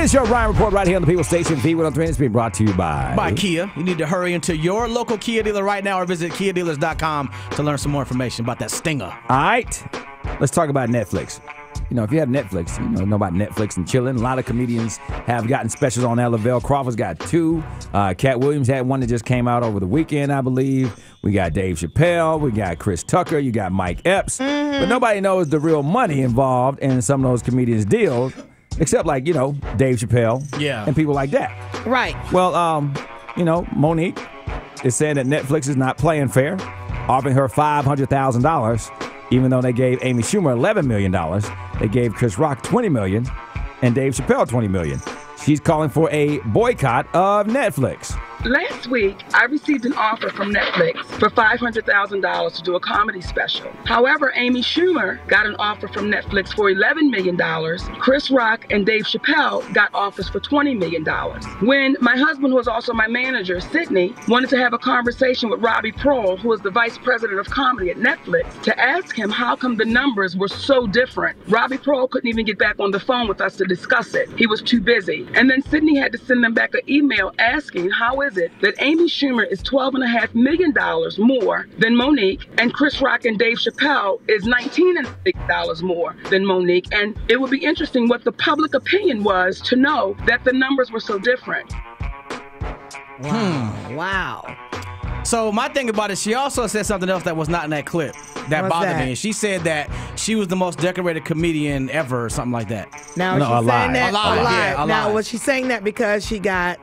is your Ryan Report right here on the People Station, V103. It's being brought to you by Kia. You need to hurry into your local Kia dealer right now or visit KiaDealers.com to learn some more information about that stinger. All right, let's talk about Netflix. You know, if you have Netflix, you know about Netflix and chilling. A lot of comedians have gotten specials on that. Lavelle Crawford's got 2. Cat Williams had one that just came out over the weekend, I believe. We got Dave Chappelle. We got Chris Tucker. You got Mike Epps. But nobody knows the real money involved in some of those comedians' deals, except like, you know, Dave Chappelle and people like that. Right. Well, you know, Monique is saying that Netflix is not playing fair, offering her $500,000. Even though they gave Amy Schumer $11 million, they gave Chris Rock $20 million and Dave Chappelle $20 million. She's calling for a boycott of Netflix. Last week, I received an offer from Netflix for $500,000 to do a comedy special. However, Amy Schumer got an offer from Netflix for $11 million. Chris Rock and Dave Chappelle got offers for $20 million. When my husband, who is also my manager, Sydney, wanted to have a conversation with Robbie Prohl, who is the vice president of comedy at Netflix, to ask him how come the numbers were so different, Robbie Prohl couldn't even get back on the phone with us to discuss it. He was too busy. And then Sydney had to send them back an email asking how is it that Amy Schumer is $12.5 million more than Monique, and Chris Rock and Dave Chappelle is $19.5 million more than Monique. And it would be interesting what the public opinion was to know that the numbers were so different. Wow. So my thing about it, she also said something else that was not in that clip that bothered me. And she said that she was the most decorated comedian ever or something like that. Now, no, she's saying that a lie. Yeah, a now, lie. Was she saying that because she got...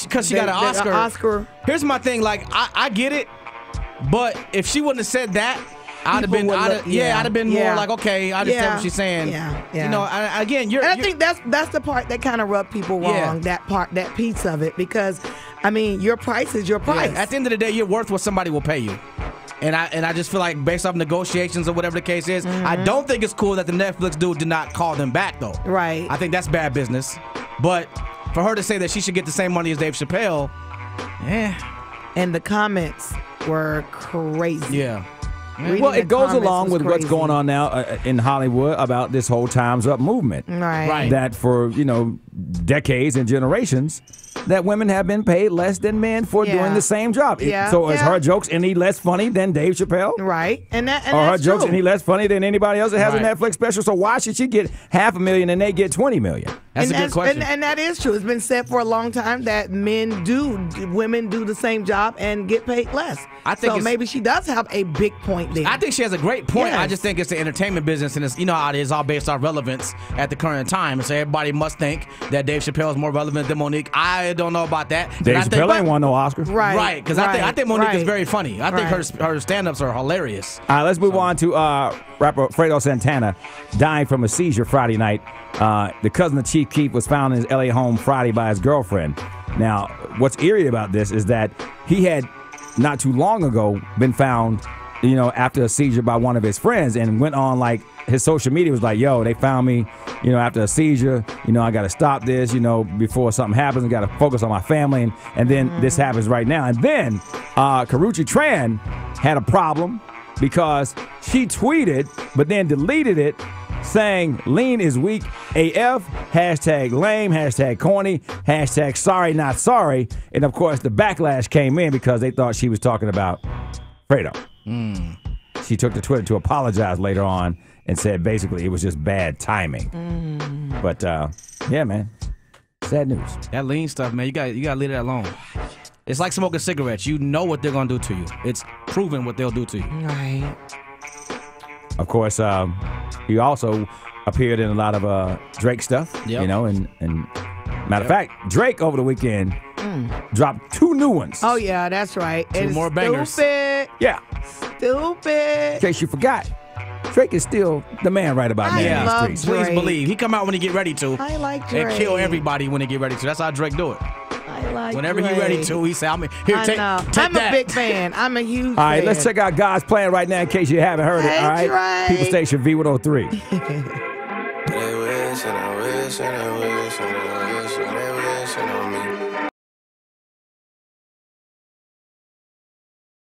Because she got an Oscar. Here's my thing, like, I get it, but if she wouldn't have said that, I'd have been, I'd have been more like, okay, I understand what she's saying. Yeah. You know, again, and I think that's the part that kind of rubbed people wrong. That part, that piece of it, because I mean, your price is your price. At the end of the day, you're worth what somebody will pay you. And I just feel like based off negotiations or whatever the case is, I don't think it's cool that the Netflix dude did not call them back though. Right. I think that's bad business. But for her to say that she should get the same money as Dave Chappelle, and the comments were crazy. Yeah. Well, it goes along with what's going on now in Hollywood about this whole Time's Up movement. Right. That for, you know, decades and generations, that women have been paid less than men for doing the same job. So is her jokes any less funny than Dave Chappelle? Right. And or her jokes any less funny than anybody else that has a Netflix special? So why should she get $500,000 and they get $20 million? That's a good question. And that is true. It's been said for a long time that women do the same job and get paid less. I think so maybe she does have a big point there. I think she has a great point. I just think it's the entertainment business, and it's, you know how it is, all based on relevance at the current time. And so everybody must think that Dave Chappelle is more relevant than Monique. I don't know about that. Dave Chappelle ain't won no Oscar. Right. Because I think Monique is very funny. I think her stand-ups are hilarious. All right, let's move on to rapper Fredo Santana dying from a seizure Friday night. The cousin of Chief Keef was found in his LA home Friday by his girlfriend. Now, what's eerie about this is that he had not too long ago been found, you know, after a seizure by one of his friends, and went on like his social media was like, yo, they found me, you know, after a seizure, you know, I got to stop this, you know, before something happens, I got to focus on my family, and then this happens right now. And then Karrueche Tran had a problem because she tweeted but then deleted it saying lean is weak AF, hashtag lame, hashtag corny, hashtag sorry not sorry. And of course the backlash came in because they thought she was talking about Fredo. She took to Twitter to apologize later on and said basically it was just bad timing. But yeah, man, sad news. That lean stuff, man, you got to leave that alone. It's like smoking cigarettes. You know what they're gonna do to you. It's proven what they'll do to you. Right. Of course, he also appeared in a lot of Drake stuff, you know, and matter of fact, Drake over the weekend dropped 2 new ones. Oh yeah, that's right. 2 more bangers. Stupid. Yeah. Stupid. In case you forgot, Drake is still the man right about now in the streets. Please believe. He come out when he get ready to. I like Drake. And kill everybody when he get ready to. That's how Drake do it. I like Whenever Drake. he ready to, he say, I'm here, take I'm that. a big fan. I'm a huge fan. All right, let's check out God's Plan right now in case you haven't heard it. All right, Drake. People Station V103. They wish and I wish and I wish and I